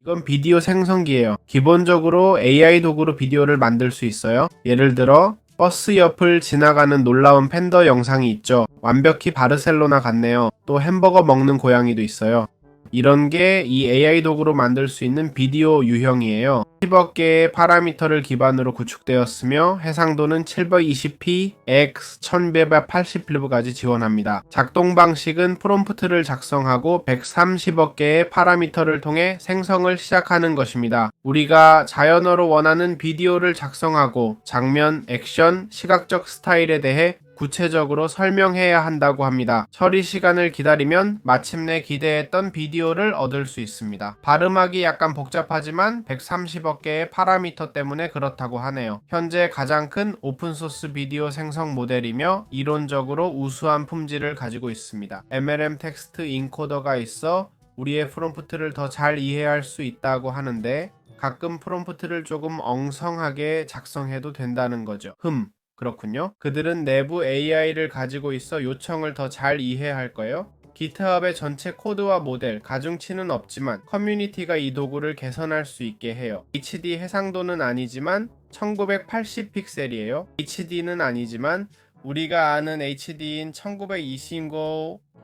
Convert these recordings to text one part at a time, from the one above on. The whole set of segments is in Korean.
이건 비디오 생성기예요. 기본적으로 AI 도구로 비디오를 만들 수 있어요. 예를 들어 버스 옆을 지나가는 놀라운 팬더 영상이 있죠. 완벽히 바르셀로나 같네요. 또 햄버거 먹는 고양이도 있어요. 이런 게 이 AI 도구로 만들 수 있는 비디오 유형이에요. 10억 개의 파라미터를 기반으로 구축되었으며 해상도는 720p, x 1280p까지 지원합니다. 작동 방식은 프롬프트를 작성하고 130억 개의 파라미터를 통해 생성을 시작하는 것입니다. 우리가 자연어로 원하는 비디오를 작성하고 장면, 액션, 시각적 스타일에 대해 구체적으로 설명해야 한다고 합니다. 처리 시간을 기다리면 마침내 기대했던 비디오를 얻을 수 있습니다. 발음하기 약간 복잡하지만 130억 개의 파라미터 때문에 그렇다고 하네요. 현재 가장 큰 오픈소스 비디오 생성 모델이며 이론적으로 우수한 품질을 가지고 있습니다. MLM 텍스트 인코더가 있어 우리의 프롬프트를 더 잘 이해할 수 있다고 하는데 가끔 프롬프트를 조금 엉성하게 작성해도 된다는 거죠. 그렇군요. 그들은 내부 AI를 가지고 있어 요청을 더 잘 이해할 거예요. GitHub의 전체 코드와 모델, 가중치는 없지만 커뮤니티가 이 도구를 개선할 수 있게 해요. HD 해상도는 아니지만 1980 픽셀이에요. HD는 아니지만 우리가 아는 HD인 1920,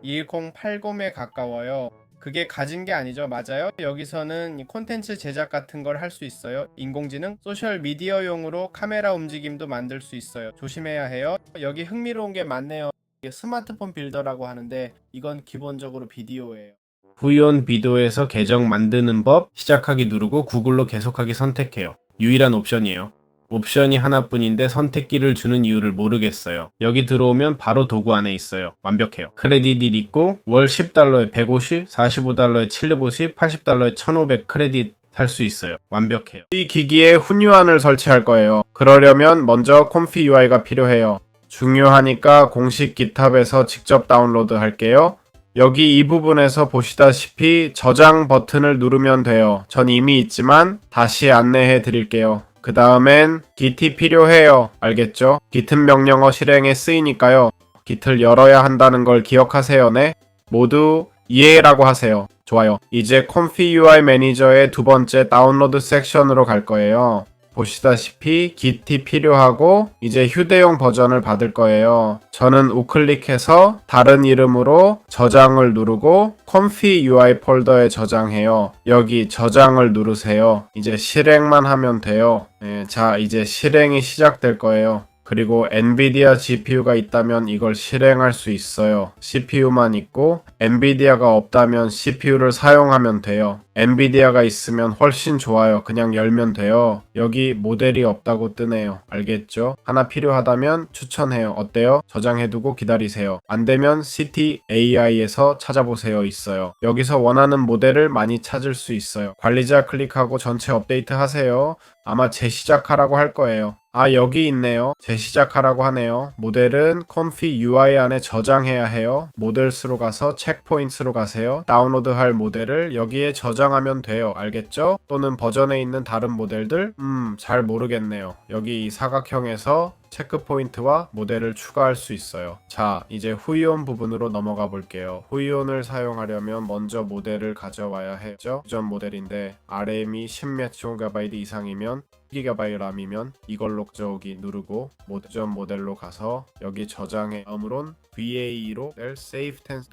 1080에 가까워요. 그게 가진 게 아니죠. 맞아요. 여기서는 콘텐츠 제작 같은 걸 할 수 있어요. 인공지능, 소셜 미디어용으로 카메라 움직임도 만들 수 있어요. 조심해야 해요. 여기 흥미로운 게 많네요. 이게 스마트폰 빌더라고 하는데 이건 기본적으로 비디오예요. 후이온 비디오에서 계정 만드는 법, 시작하기 누르고 구글로 계속하기 선택해요. 유일한 옵션이에요. 옵션이 하나뿐인데 선택기를 주는 이유를 모르겠어요. 여기 들어오면 바로 도구 안에 있어요. 완벽해요. 크레딧이 있고 월 10달러에 150, 45달러에 750, 80달러에 1500 크레딧 살 수 있어요. 완벽해요. 이 기기에 훈유안을 설치할 거예요. 그러려면 먼저 콤피 UI가 필요해요. 중요하니까 공식 GitHub에서 직접 다운로드 할게요. 여기 이 부분에서 보시다시피 저장 버튼을 누르면 돼요. 전 이미 있지만 다시 안내해 드릴게요. 그 다음엔 git 필요해요. 알겠죠? git은 명령어 실행에 쓰이니까요. git을 열어야 한다는 걸 기억하세요. 네? 모두 이해라고 하세요. 좋아요. 이제 콤피 UI 매니저의 두 번째 다운로드 섹션으로 갈 거예요. 보시다시피 git 필요하고 이제 휴대용 버전을 받을 거예요. 저는 우클릭해서 다른 이름으로 저장을 누르고 콤피 UI 폴더에 저장해요. 여기 저장을 누르세요. 이제 실행만 하면 돼요. 자, 이제 실행이 시작될 거예요. 그리고 엔비디아 GPU가 있다면 이걸 실행할 수 있어요. CPU만 있고 엔비디아가 없다면 CPU를 사용하면 돼요. 엔비디아가 있으면 훨씬 좋아요. 그냥 열면 돼요. 여기 모델이 없다고 뜨네요. 알겠죠? 하나 필요하다면 추천해요. 어때요? 저장해두고 기다리세요. 안되면 CTAI에서 찾아보세요. 있어요. 여기서 원하는 모델을 많이 찾을 수 있어요. 관리자 클릭하고 전체 업데이트 하세요. 아마 재시작하라고 할 거예요. 아, 여기 있네요. 재시작하라고 하네요. 모델은 콤피 UI 안에 저장해야 해요. 모델스로 가서 체크포인트로 가세요. 다운로드할 모델을 여기에 저장하면 돼요. 알겠죠? 또는 버전에 있는 다른 모델들? 잘 모르겠네요. 여기 이 사각형에서 체크포인트와 모델을 추가할 수 있어요. 자, 이제 후이온 부분으로 넘어가 볼게요. 후이온을 사용하려면 먼저 모델을 가져와야 해죠. 기존 모델인데 RM이 10몇 GB 이상이면 GB 람이면 이걸로 가져오기 누르고 모전 모델로 가서 여기 저장해 아무론 VA로 save tense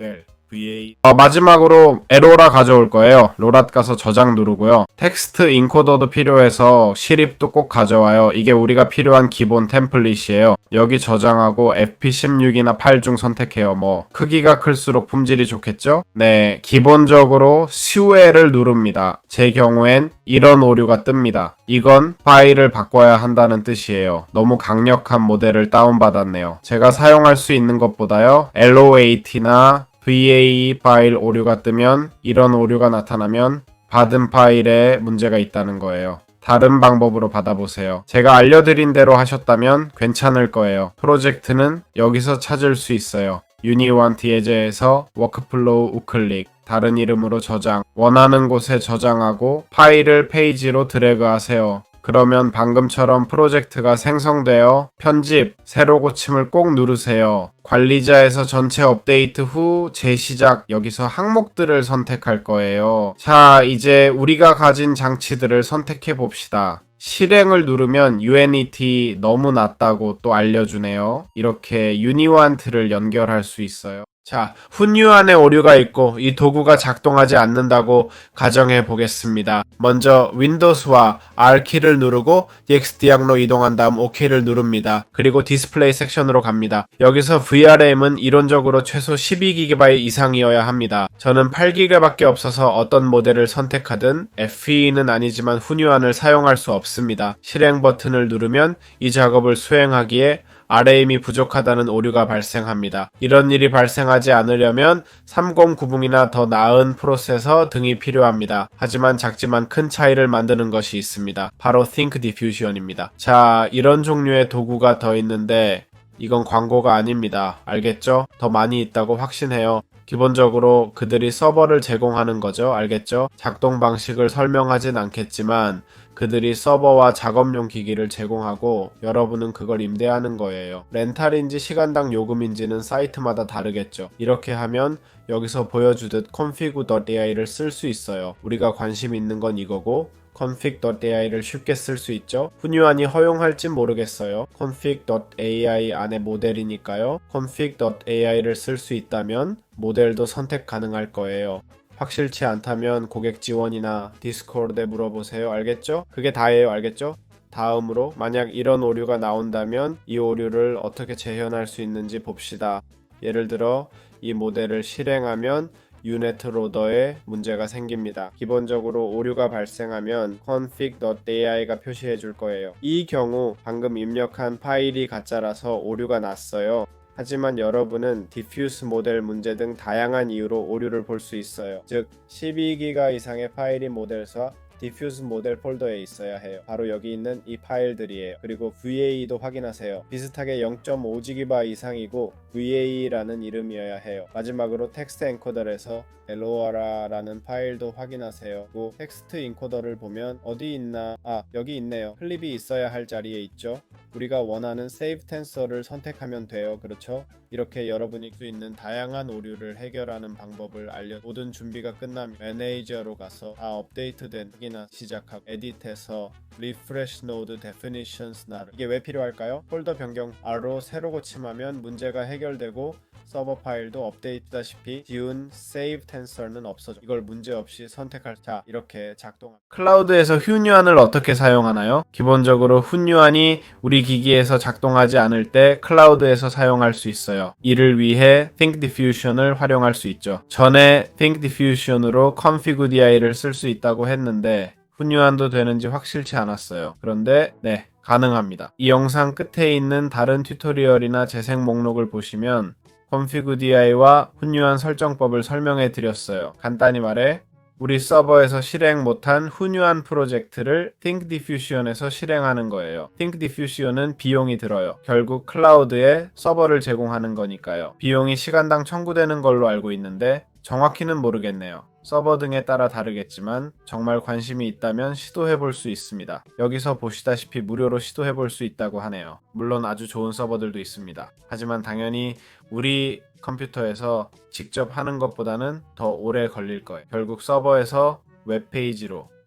VA 마지막으로 에로라 가져올 거예요. 로랏 가서 저장 누르고요. 텍스트 인코더도 필요해서 시립도 꼭 가져와요. 이게 우리가 필요한 기본 템플릿이에요. 여기 저장하고 FP16이나 8 중 선택해요. 뭐 크기가 클수록 품질이 좋겠죠? 네, 기본적으로 수혜를 누릅니다. 제 경우엔 이런 오류가 뜹니다. 이건 파일을 바꿔야 한다는 뜻이에요. 너무 강력한 모델을 다운받았네요. 제가 사용할 수 있는 것보다요. LOAT나 VAE 파일 오류가 뜨면 이런 오류가 나타나면 받은 파일에 문제가 있다는 거예요. 다른 방법으로 받아보세요. 제가 알려드린 대로 하셨다면 괜찮을 거예요. 프로젝트는 여기서 찾을 수 있어요. 유니원트 예제에서 워크플로우 우클릭, 다른 이름으로 저장, 원하는 곳에 저장하고 파일을 페이지로 드래그 하세요. 그러면 방금처럼 프로젝트가 생성되어 편집, 새로 고침을 꼭 누르세요. 관리자에서 전체 업데이트 후 재시작, 여기서 항목들을 선택할 거예요. 자, 이제 우리가 가진 장치들을 선택해 봅시다. 실행을 누르면 UNET 너무 낮다고 또 알려주네요. 이렇게 유니완트를 연결할 수 있어요. 자, 훈유안에 오류가 있고 이 도구가 작동하지 않는다고 가정해 보겠습니다. 먼저 윈도우와 R키를 누르고 DXD양로 이동한 다음 OK를 누릅니다. 그리고 디스플레이 섹션으로 갑니다. 여기서 VRAM은 이론적으로 최소 12GB 이상이어야 합니다. 저는 8GB밖에 없어서 어떤 모델을 선택하든 FE는 아니지만 훈유안을 사용할 수 없습니다. 실행 버튼을 누르면 이 작업을 수행하기에 RAM이 부족하다는 오류가 발생합니다. 이런 일이 발생하지 않으려면 3090이나 더 나은 프로세서 등이 필요합니다. 하지만 작지만 큰 차이를 만드는 것이 있습니다. 바로 Think Diffusion입니다. 자, 이런 종류의 도구가 더 있는데 이건 광고가 아닙니다. 알겠죠? 더 많이 있다고 확신해요. 기본적으로 그들이 서버를 제공하는 거죠. 알겠죠? 작동 방식을 설명하진 않겠지만 그들이 서버와 작업용 기기를 제공하고 여러분은 그걸 임대하는 거예요. 렌탈인지 시간당 요금인지는 사이트마다 다르겠죠. 이렇게 하면 여기서 보여주듯 config.ai를 쓸 수 있어요. 우리가 관심 있는 건 이거고 config.ai를 쉽게 쓸 수 있죠. 훈유안이 허용할지 모르겠어요. config.ai 안에 모델이니까요. config.ai를 쓸 수 있다면 모델도 선택 가능할 거예요. 확실치 않다면 고객 지원이나 디스코드에 물어보세요. 알겠죠? 그게 다예요. 알겠죠? 다음으로 만약 이런 오류가 나온다면 이 오류를 어떻게 재현할 수 있는지 봅시다. 예를 들어 이 모델을 실행하면 유네트 로더에 문제가 생깁니다. 기본적으로 오류가 발생하면 config.ai가 표시해 줄 거예요. 이 경우 방금 입력한 파일이 가짜라서 오류가 났어요. 하지만 여러분은 디퓨스 모델 문제 등 다양한 이유로 오류를 볼 수 있어요. 즉 12기가 이상의 파일이 모델과 디퓨스 모델 폴더에 있어야 해요. 바로 여기 있는 이 파일들이에요. 그리고 VAE도 확인하세요. 비슷하게 0.5GB 이상이고 VAE라는 이름이어야 해요. 마지막으로 텍스트 엔코더에서 LORA라는 파일도 확인하세요. 그리고 텍스트 인코더를 보면 어디 있나? 여기 있네요. 클립이 있어야 할 자리에 있죠. 우리가 원하는 Save Tensor를 선택하면 돼요. 그렇죠? 이렇게 여러분이 할 수 있는 다양한 오류를 해결하는 방법을 모든 준비가 끝나면 매니저로 가서 다 업데이트된 확인하 시작하고 에디트에서 Refresh Node Definitions 이게 왜 필요할까요? 폴더 변경 R로 새로 고침하면 문제가 해결되고 서버 파일도 업데이트다시피 지운 Save Tensor는 없어져. 이걸 문제없이 선택할 자 이렇게 작동합니다. 클라우드에서 훈유안을 어떻게 사용하나요? 기본적으로 훈유안이 우리 기기에서 작동하지 않을 때 클라우드에서 사용할 수 있어요. 이를 위해 Think Diffusion을 활용할 수 있죠. 전에 Think Diffusion으로 config.di를 쓸 수 있다고 했는데 훈유안도 되는지 확실치 않았어요. 그런데 네, 가능합니다. 이 영상 끝에 있는 다른 튜토리얼이나 재생 목록을 보시면 config.di와 훈유안 설정법을 설명해 드렸어요. 간단히 말해 우리 서버에서 실행 못한 훈유안 프로젝트를 Think Diffusion에서 실행하는 거예요. Think Diffusion은 비용이 들어요. 결국 클라우드에 서버를 제공하는 거니까요. 비용이 시간당 청구되는 걸로 알고 있는데 정확히는 모르겠네요. 서버 등에 따라 다르겠지만 정말 관심이 있다면 시도해 볼 수 있습니다. 여기서 보시다시피 무료로 시도해 볼 수 있다고 하네요. 물론 아주 좋은 서버들도 있습니다. 하지만 당연히 우리 컴퓨터에서 직접 하는 것보다는 더 오래 걸릴 거예요. 결국 서버에서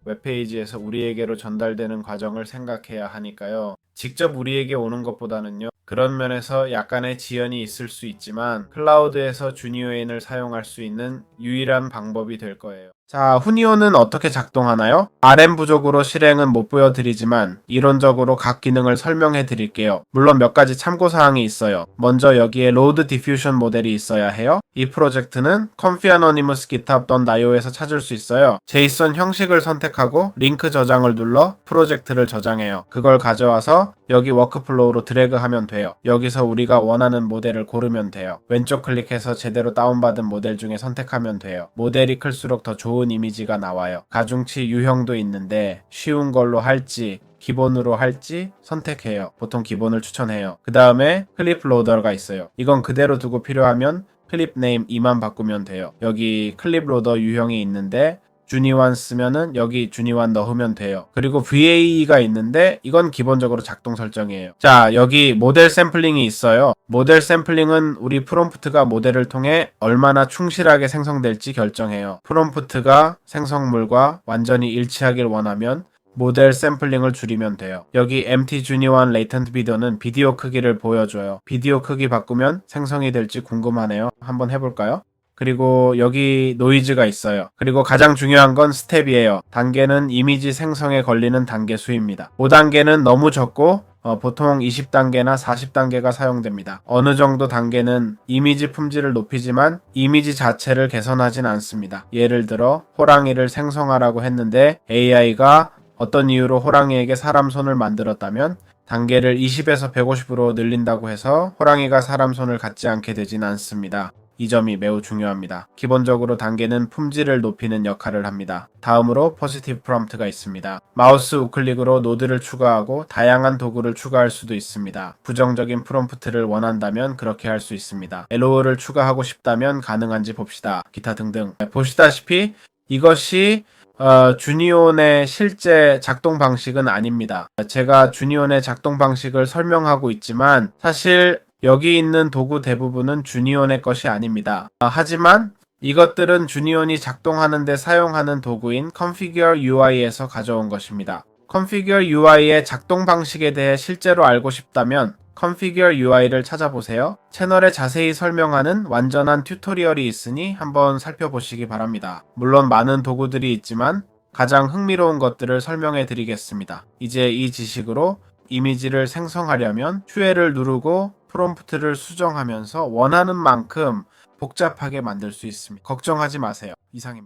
웹페이지에서 우리에게로 전달되는 과정을 생각해야 하니까요. 직접 우리에게 오는 것보다는요. 그런 면에서 약간의 지연이 있을 수 있지만 클라우드에서 주니어인을 사용할 수 있는 유일한 방법이 될 거예요. 자, 훈이오는 어떻게 작동하나요? RM 부족으로 실행은 못 보여드리지만 이론적으로 각 기능을 설명해 드릴게요. 물론 몇 가지 참고사항이 있어요. 먼저 여기에 로드 디퓨전 모델이 있어야 해요. 이 프로젝트는 conf-anonymous github.io에서 찾을 수 있어요. JSON 형식을 선택하고 링크 저장을 눌러 프로젝트를 저장해요. 그걸 가져와서 여기 워크플로우로 드래그하면 돼요. 여기서 우리가 원하는 모델을 고르면 돼요. 왼쪽 클릭해서 제대로 다운받은 모델 중에 선택하면 돼요. 모델이 클수록 더 좋은 이미지가 나와요. 가중치 유형도 있는데 쉬운 걸로 할지 기본으로 할지 선택해요. 보통 기본을 추천해요. 그 다음에 클립 로더가 있어요. 이건 그대로 두고 필요하면 클립 네임 2만 바꾸면 돼요. 여기 클립 로더 유형이 있는데 주니완 쓰면은 여기 주니완 넣으면 돼요. 그리고 VAE가 있는데 이건 기본적으로 작동 설정이에요. 자, 여기 모델 샘플링이 있어요. 모델 샘플링은 우리 프롬프트가 모델을 통해 얼마나 충실하게 생성될지 결정해요. 프롬프트가 생성물과 완전히 일치하길 원하면 모델 샘플링을 줄이면 돼요. 여기 MT 주니완 레이턴트 비디오는 비디오 크기를 보여줘요. 비디오 크기 바꾸면 생성이 될지 궁금하네요. 한번 해볼까요? 그리고 여기 노이즈가 있어요. 그리고 가장 중요한 건 스텝이에요. 단계는 이미지 생성에 걸리는 단계 수입니다. 5단계는 너무 적고 보통 20단계나 40단계가 사용됩니다. 어느 정도 단계는 이미지 품질을 높이지만 이미지 자체를 개선하진 않습니다. 예를 들어 호랑이를 생성하라고 했는데 AI가 어떤 이유로 호랑이에게 사람 손을 만들었다면 단계를 20에서 150으로 늘린다고 해서 호랑이가 사람 손을 갖지 않게 되진 않습니다. 이 점이 매우 중요합니다. 기본적으로 단계는 품질을 높이는 역할을 합니다. 다음으로 포지티브 프롬프트가 있습니다. 마우스 우클릭으로 노드를 추가하고 다양한 도구를 추가할 수도 있습니다. 부정적인 프롬프트를 원한다면 그렇게 할 수 있습니다. LO를 추가하고 싶다면 가능한지 봅시다. 기타 등등. 보시다시피 이것이 주니온의 실제 작동 방식은 아닙니다. 제가 주니온의 작동 방식을 설명하고 있지만 사실 여기 있는 도구 대부분은 주니온의 것이 아닙니다. 하지만 이것들은 주니온이 작동하는 데 사용하는 도구인 Configure UI에서 가져온 것입니다. Configure UI의 작동 방식에 대해 실제로 알고 싶다면 Configure UI를 찾아보세요. 채널에 자세히 설명하는 완전한 튜토리얼이 있으니 한번 살펴보시기 바랍니다. 물론 많은 도구들이 있지만 가장 흥미로운 것들을 설명해 드리겠습니다. 이제 이 지식으로 이미지를 생성하려면 QL을 누르고 프롬프트를 수정하면서 원하는 만큼 복잡하게 만들 수 있습니다. 걱정하지 마세요. 이상입니다.